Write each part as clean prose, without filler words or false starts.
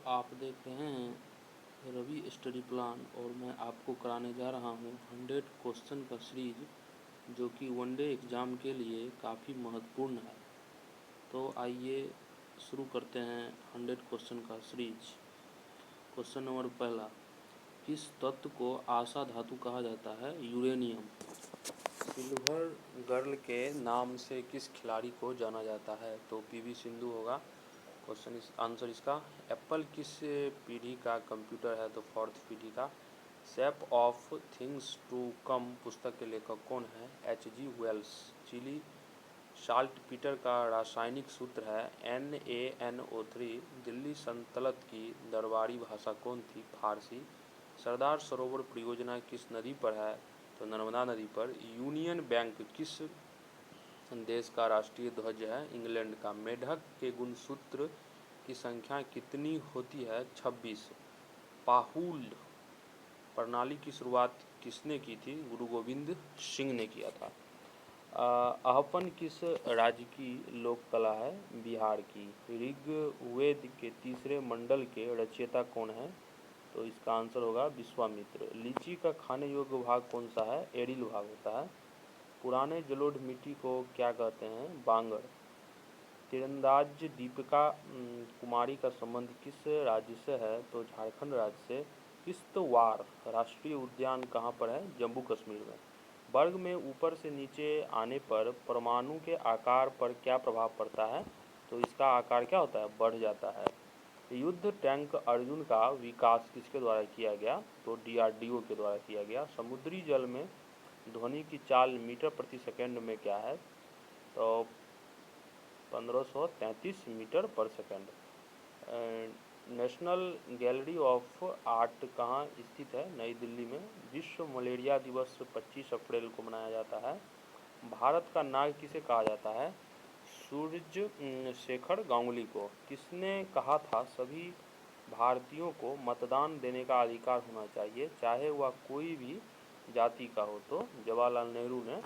आप देख रहे हैं रवि स्टडी प्लान और मैं आपको कराने जा रहा हूँ 100 क्वेश्चन का सीरीज जो कि वनडे एग्ज़ाम के लिए काफ़ी महत्वपूर्ण है। तो आइए शुरू करते हैं 100 क्वेश्चन का सीरीज। क्वेश्चन नंबर पहला, किस तत्व को आशा धातु कहा जाता है? यूरेनियम। सिल्वर गर्ल के नाम से किस खिलाड़ी को जाना जाता है? तो पीवी सिंधु होगा। क्वेश्चन आंसर इसका, एप्पल किस पीढ़ी का कंप्यूटर है? तो 4th पीढ़ी का। Shape of things to come पुस्तक के लेखक कौन है? H.G. Wales. Chilli salt Peter का रासायनिक सूत्र है NaNO3। दिल्ली सल्तनत की दरबारी भाषा कौन थी? फारसी। सरदार सरोवर परियोजना किस नदी पर है? तो नर्मदा नदी पर। यूनियन बैंक किस देश का राष्ट्रीय ध्वज है? इंग्लैंड का। मेढक के गुणसूत्र की संख्या कितनी होती है? 26। पाहुल प्रणाली की शुरुआत किसने की थी? गुरु गोविंद सिंह ने किया था। अहपन किस राज्य की लोक कला है? बिहार की। ऋग्वेद के तीसरे मंडल के रचयिता कौन है? तो इसका आंसर होगा विश्वामित्र। लीची का खाने योग्य भाग कौन सा है? एरिल भाग होता है। पुराने जलोढ़ मिट्टी को क्या कहते हैं? बांगर। तीरंदाज दीपिका कुमारी का संबंध किस राज्य से है? तो झारखंड राज्य से। किश्तवाड़ राष्ट्रीय उद्यान कहाँ पर है? जम्मू कश्मीर में। वर्ग में ऊपर से नीचे आने पर परमाणु के आकार पर क्या प्रभाव पड़ता है? तो इसका आकार क्या होता है? बढ़ जाता है। युद्ध टैंक अर्जुन का विकास किसके द्वारा किया गया? तो DRDO के द्वारा किया गया। समुद्री जल में ध्वनि की चाल मीटर प्रति सेकंड में क्या है? तो 1533 मीटर पर second. National gallery of art कहाँ स्थित है? नई दिल्ली में। विश्व मलेरिया दिवस 25 अप्रैल को मनाया जाता है। भारत का नाग किसे कहा जाता है? सूर्य शेखर गांगुली को। किसने कहा था सभी भारतीयों को मतदान देने का अधिकार होना चाहिए, चाहे वह कोई भी जाति का हो? तो जवाहरलाल नेहरू ने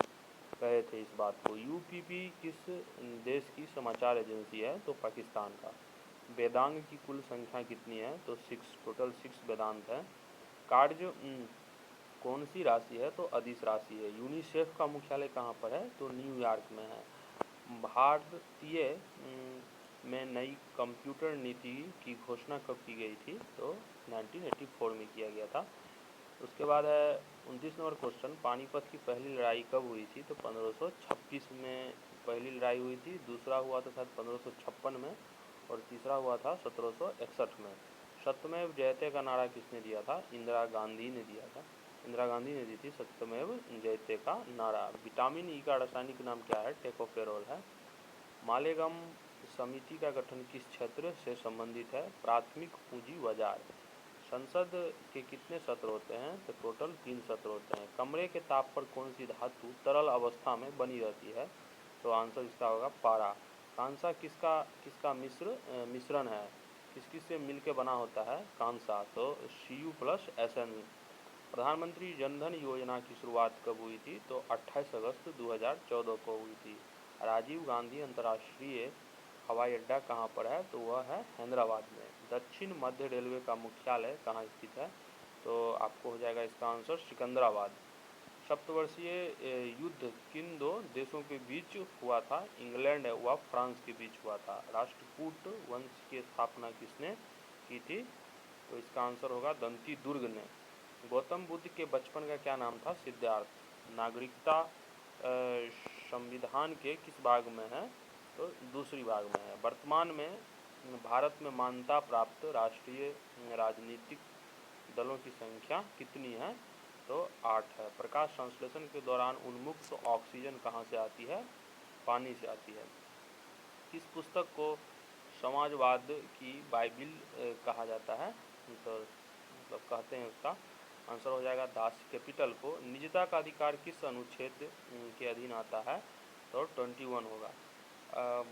कहे थे इस बात को। UPP किस देश की समाचार एजेंसी है? तो पाकिस्तान का। वेदांग की कुल संख्या कितनी है? तो 6, टोटल 6 वेदांत है। कार्य कौन सी राशि है? तो अदिश राशि है। यूनिसेफ का मुख्यालय कहाँ पर है? तो न्यूयॉर्क में है। भारतीय में नई कंप्यूटर नीति की घोषणा कब की गई थी? तो 1984 में किया गया था। उसके बाद है 29 नंबर क्वेश्चन, पानीपत की पहली लड़ाई कब हुई थी? तो 1526 में पहली लड़ाई हुई थी। दूसरा हुआ था शायद 1556 में और तीसरा हुआ था 1761 में। सत्यमेव जयते का नारा किसने दिया था? इंदिरा गांधी ने दिया था। इंदिरा गांधी ने दी थी सत्यमेव जयते का नारा। विटामिन ई का रासायनिक नाम क्या है? टेकोफेरोल है। मालेगांव समिति का गठन किस क्षेत्र से संबंधित है? प्राथमिक पूंजी बाजार। संसद के कितने सत्र होते हैं? तो टोटल 3 सत्र होते हैं। कमरे के ताप पर कौन सी धातु तरल अवस्था में बनी रहती है? तो आंसर इसका होगा पारा। कांसा किसका मिश्रण है? किस से मिल के बना होता है कांसा? तो Cu+SN। प्रधानमंत्री जनधन योजना की शुरुआत कब हुई थी? तो 28 अगस्त 2014 को हुई थी। राजीव गांधी अंतर्राष्ट्रीय हवाई अड्डा कहाँ पर है? तो वह है हैदराबाद में। दक्षिण मध्य रेलवे का मुख्यालय कहाँ स्थित है? तो आपको हो जाएगा इसका आंसर सिकंदराबाद। सप्तवर्षीय युद्ध किन दो देशों के बीच हुआ था? इंग्लैंड व फ्रांस के बीच हुआ था। राष्ट्रकूट वंश की स्थापना किसने की थी? तो इसका आंसर होगा दंती दुर्ग ने। गौतम बुद्ध के बचपन का क्या नाम था? सिद्धार्थ। नागरिकता संविधान के किस भाग में है? तो दूसरी भाग में है। वर्तमान में भारत में मान्यता प्राप्त राष्ट्रीय राजनीतिक दलों की संख्या कितनी है? तो 8 है। प्रकाश संश्लेषण के दौरान उन्मुक्त ऑक्सीजन कहाँ से आती है? पानी से आती है। किस पुस्तक को समाजवाद की बाइबिल कहा जाता है? तो मतलब कहते हैं, उसका आंसर हो जाएगा दास कैपिटल को। निजता का अधिकार किस अनुच्छेद के अधीन आता है? तो 21 होगा।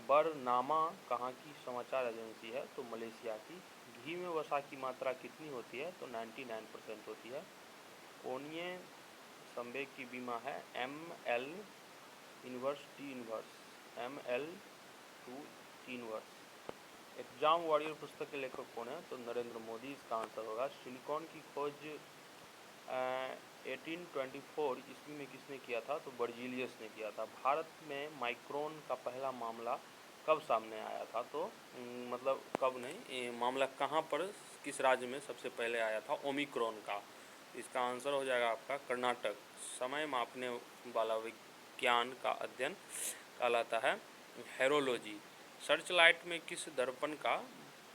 बरनामा कहाँ की समाचार एजेंसी है? तो मलेशिया की। घी में वसा की मात्रा कितनी होती है? तो 99% होती है। कोणीय संवेग की बीमा है ML inverse T inverse, ML to T inverse. Exam warrior पुस्तक के लेखक कौन है? तो नरेंद्र मोदी इसका आंसर होगा। सिलिकॉन की खोज 1824 ईस्वी में किसने किया था? तो बर्जीलियस ने किया था। भारत में माइक्रोन का पहला मामला कब सामने आया था? तो मतलब कब नहीं, ये मामला कहाँ पर, किस राज्य में सबसे पहले आया था ओमिक्रॉन का? इसका आंसर हो जाएगा आपका कर्नाटक। समय मापने वाला विज्ञान का अध्ययन कहलाता है हेरोलॉजी। सर्च लाइट में किस दर्पण का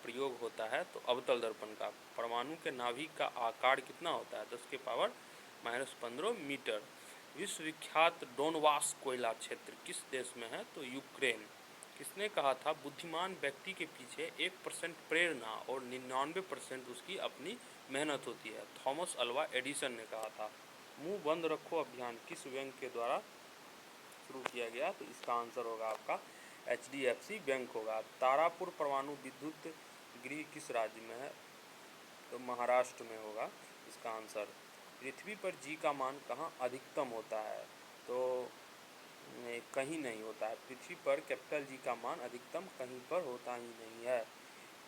प्रयोग होता है? तो अवतल दर्पण का। परमाणु के नाभिक का आकार कितना होता है? 10 के पावर -15 मीटर। विश्वविख्यात डोनबास कोयला क्षेत्र किस देश में है? तो यूक्रेन। किसने कहा था बुद्धिमान व्यक्ति के पीछे 1% प्रेरणा और 99% उसकी अपनी मेहनत होती है? थॉमस अल्वा एडिसन ने कहा था। मुंह बंद रखो अभियान किस बैंक के द्वारा शुरू किया गया? तो इसका आंसर होगा आपका HDFC बैंक होगा। तारापुर परमाणु विद्युत गृह किस राज्य में है? तो महाराष्ट्र में होगा इसका आंसर। पृथ्वी पर जी का मान कहाँ अधिकतम होता है? तो कहीं नहीं होता है। पृथ्वी पर कैपिटल जी का मान अधिकतम कहीं पर होता ही नहीं है।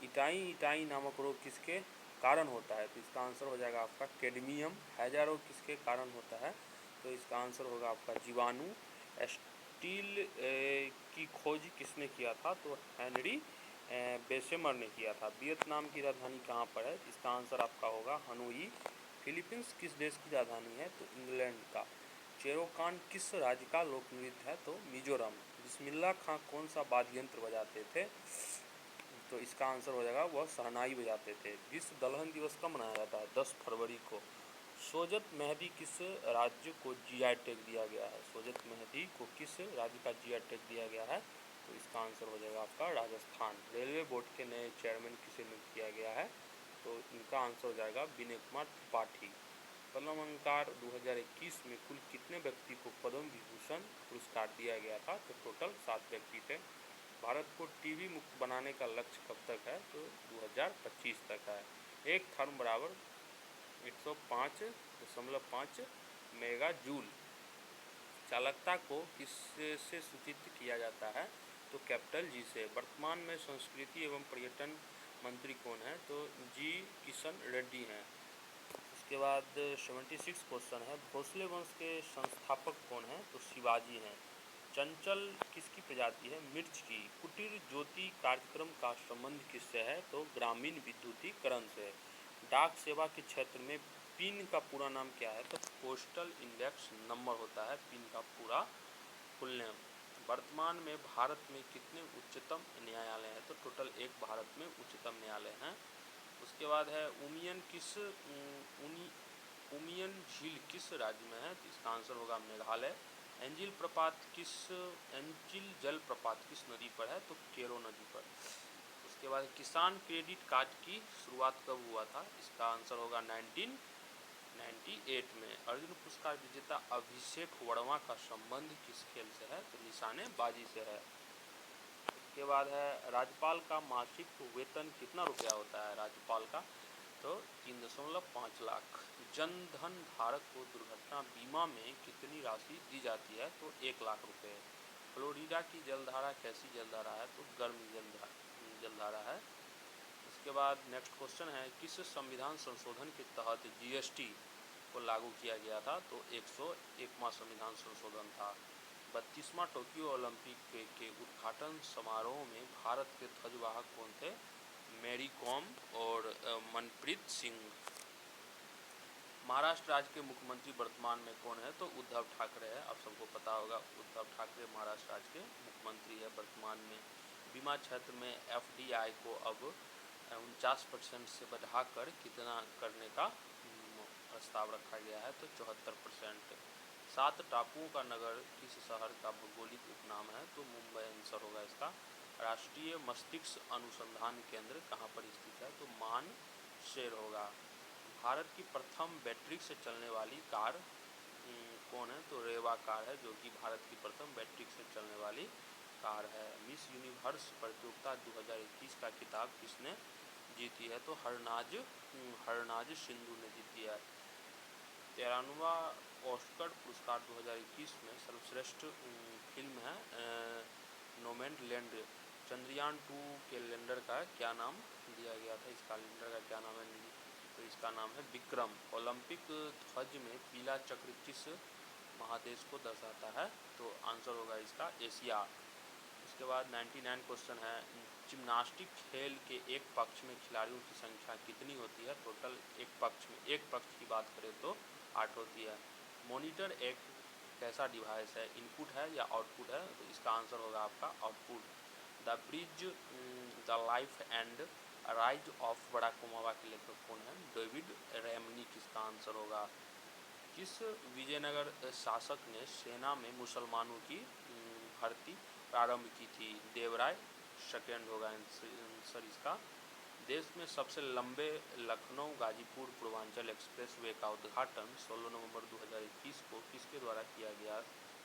इटाई नामक रोग किसके कारण होता है? तो इसका आंसर हो जाएगा आपका कैडमियम। हैजा रोग किसके कारण होता है? तो इसका आंसर होगा आपका जीवाणु। स्टील की खोज किसने किया था? तो हेनरी बेसेमर ने किया था। वियतनाम की राजधानी कहाँ पर है? इसका आंसर आपका होगा हनोई। फिलीपींस किस देश की राजधानी है? तो इंग्लैंड का। चेरोकान किस राज्य का लोक नृत्य है? तो मिजोरम। बिस्मिल्लाह खां कौन सा वाद्य यंत्र बजाते थे? तो इसका आंसर हो जाएगा वह शहनाई बजाते थे। विश्व दलहन दिवस कब मनाया जाता है? 10 फरवरी को। सोजत मेहदी किस राज्य को जीआई टैग दिया गया है? सोजत मेहदी को किस राज्य का जीआई टैग दिया गया है? तो इसका आंसर हो जाएगा आपका राजस्थान। रेलवे बोर्ड के नए चेयरमैन किसे नियुक्त किया गया है? तो इनका आंसर हो जाएगा विनय कुमार त्रिपाठी। पद्म अलंकार 2021 में कुल कितने व्यक्ति को पद्म विभूषण पुरस्कार दिया गया था? तो टोटल 7 व्यक्ति थे। भारत को टीबी मुक्त बनाने का लक्ष्य कब तक है? तो 2025 तक है। एक थर्म बराबर 105.5 मेगा जूल। चालकता को किससे सूचित किया जाता है? तो कैपिटल जी से। वर्तमान में संस्कृति एवं पर्यटन मंत्री कौन है? तो जी किशन रेड्डी हैं। उसके बाद 76 क्वेश्चन है। भोसले वंश के संस्थापक कौन है? तो शिवाजी हैं। चंचल किसकी प्रजाति है? मिर्च की। कुटीर ज्योति कार्यक्रम का संबंध किससे है? तो ग्रामीण विद्युतीकरण से। डाक सेवा के क्षेत्र में पिन का पूरा नाम क्या है? तो पोस्टल इंडेक्स नंबर होता है पिन का पूरा फुल नेम। वर्तमान में भारत में कितने उच्चतम न्यायालय हैं? तो टोटल 1 भारत में उच्चतम न्यायालय हैं। उसके बाद है उमियन झील किस राज्य में है? तो इसका आंसर होगा मेघालय। एंजिल जल प्रपात किस नदी पर है? तो केरो नदी पर। उसके बाद किसान क्रेडिट कार्ड की शुरुआत कब हुआ था? इसका आंसर होगा 1998 में। अर्जुन पुरस्कार विजेता अभिषेक वर्मा का संबंध किस खेल से है? तो निशानेबाजी से है। उसके बाद है राज्यपाल का मासिक वेतन कितना रुपया होता है राज्यपाल का? तो 3.5 लाख। जन धन धारक को दुर्घटना बीमा में कितनी राशि दी जाती है? तो 1 लाख रुपए। फ्लोरिडा की जलधारा कैसी जलधारा है? तो गर्म जलधारा है। उसके बाद नेक्स्ट क्वेश्चन है किस संविधान संशोधन के तहत GST को लागू किया गया था? तो 101वां संविधान संशोधन था। 32वां टोक्यो ओलंपिक के उद्घाटन समारोह में भारत के ध्वजवाहक कौन थे? मैरी कॉम और मनप्रीत सिंह। महाराष्ट्र राज्य के मुख्यमंत्री वर्तमान में कौन है? तो उद्धव ठाकरे है। आप सबको पता होगा उद्धव ठाकरे महाराष्ट्र राज्य के मुख्यमंत्री है वर्तमान में। बीमा क्षेत्र में FDI को अब 49% से बढ़ाकर कितना करने का प्रस्ताव रखा गया है? तो 74%। 7 टापुओं का नगर किस शहर का भौगोलिक उपनाम है? तो मुंबई आंसर होगा इसका। राष्ट्रीय मस्तिष्क अनुसंधान केंद्र कहाँ पर स्थित है? तो मानसेर होगा। भारत की प्रथम बैटरी से चलने वाली कार कौन है? तो रेवा कार है जो कि भारत की प्रथम बैटरी से चलने वाली कार है। मिस यूनिवर्स प्रतियोगिता 2021 का खिताब किसने जीती है? तो हरनाज सिंधु ने जीती है। 13वां ऑस्कर पुरस्कार 2021 में सर्वश्रेष्ठ फिल्म है नोमैडलैंड चंद्रयान 2 कैलेंडर का क्या नाम दिया गया था? इस कैलेंडर का क्या नाम है? तो इसका नाम है विक्रम। ओलंपिक ध्वज में पीला चक्र किस महादेश को दर्शाता है? तो आंसर होगा इसका एशिया। उसके बाद 99 क्वेश्चन है, जिम्नास्टिक खेल के एक पक्ष में खिलाड़ियों की संख्या कितनी होती है? टोटल एक पक्ष की बात करें तो 8 होती है। मॉनिटर एक कैसा डिवाइस है? इनपुट है या आउटपुट है? तो इसका आंसर होगा आपका output. The bridge the life and rise of Barack Obama के लेखक कौन है? David Remini. किसका आंसर होगा? किस विजयनगर शासक ने सेना में मुसलमानों की भर्ती प्रारंभ की थी? देवराय सेकेंड होगा आंसर इसका। देश में सबसे लंबे लखनऊ गाजीपुर पूर्वांचल एक्सप्रेस वे का उद्घाटन 16 नवंबर 2021 को किसके द्वारा किया गया?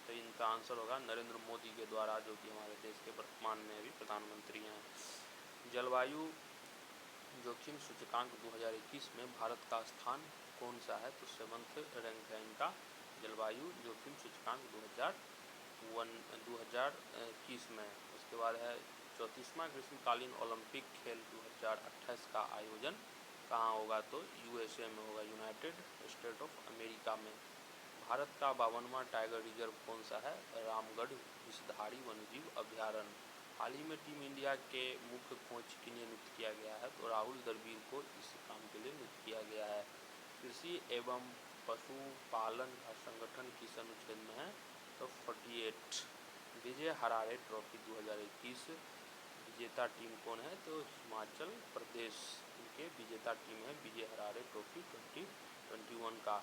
तो इनका आंसर होगा नरेंद्र मोदी के द्वारा, जो कि हमारे देश के वर्तमान में अभी प्रधानमंत्री हैं। जलवायु जोखिम सूचकांक 2021 में भारत का स्थान कौन सा है? तो 7th रैंक है इनका जलवायु जोखिम सूचकांक 2021 में। उसके बाद है 34वां ग्रीष्मकालीन ओलंपिक खेल 2028 का आयोजन कहाँ होगा? तो USA में होगा, यूनाइटेड स्टेट ऑफ अमेरिका में। भारत का 52वां टाइगर रिजर्व कौन सा है? रामगढ़ विषधारी वन्यजीव अभ्यारण्य। हाल ही में टीम इंडिया के मुख्य कोच किन्हें नियुक्त किया गया है? तो राहुल द्रविड़ को इस काम के लिए नियुक्त किया गया है। कृषि एवं पशुपालन का संगठन किस अनुच्छेद में है? तो 48। विजय हरारे ट्रॉफी 2021 विजेता टीम कौन है? तो हिमाचल प्रदेश के विजेता टीम है विजय हरारे ट्रॉफी 2021 का।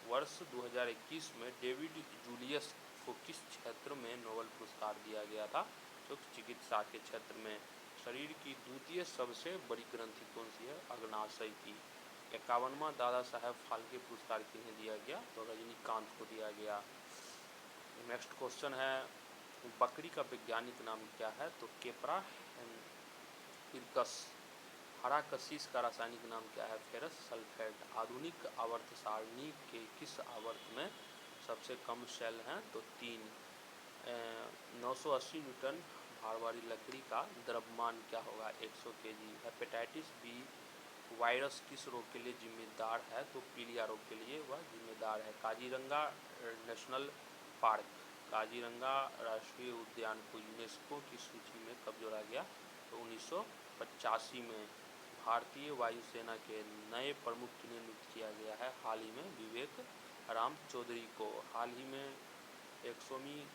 वर्ष 2021 में डेविड जूलियस को किस क्षेत्र में नोबेल पुरस्कार दिया गया था? तो चिकित्सा के क्षेत्र में। शरीर की द्वितीय सबसे बड़ी ग्रंथि कौन सी है? अग्नाशय की। 51वां दादा साहेब फाल्के पुरस्कार किन्हें दिया गया? तो रजनीकांत को दिया गया। नेक्स्ट क्वेश्चन है, बकरी का वैज्ञानिक नाम क्या है? तो केपरा हिरकस। हरा कशिश का रासायनिक नाम क्या है? Ferrous sulphate. आधुनिक आवर्त सारणी के किस आवर्त में सबसे कम सेल हैं? तो 3। 980 न्यूटन भार वाली लकड़ी का द्रव्यमान क्या होगा? 100 kg। हेपेटाइटिस बी वायरस किस रोग के लिए जिम्मेदार है? तो पीलिया रोग के लिए वह जिम्मेदार है। काजीरंगा नेशनल पार्क, काजीरंगा राष्ट्रीय उद्यान को यूनेस्को की सूची में कब जोड़ा गया? तो 1985 में। भारतीय वायुसेना के नए प्रमुख किन्हें नियुक्त किया गया है? हाल ही में विवेक राम चौधरी को। हाल ही में 100वीं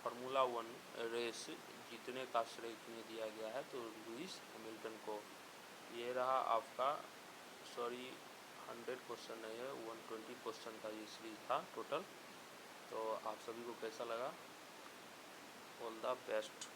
फार्मूला 1 रेस जीतने का श्रेय किन्हें दिया गया है? तो लुइस हैमिल्टन को। ये रहा आपका 100 क्वेश्चन नहीं है, 120 क्वेश्चन का ये सीरीज था टोटल। तो आप सभी को कैसा लगा? All the best.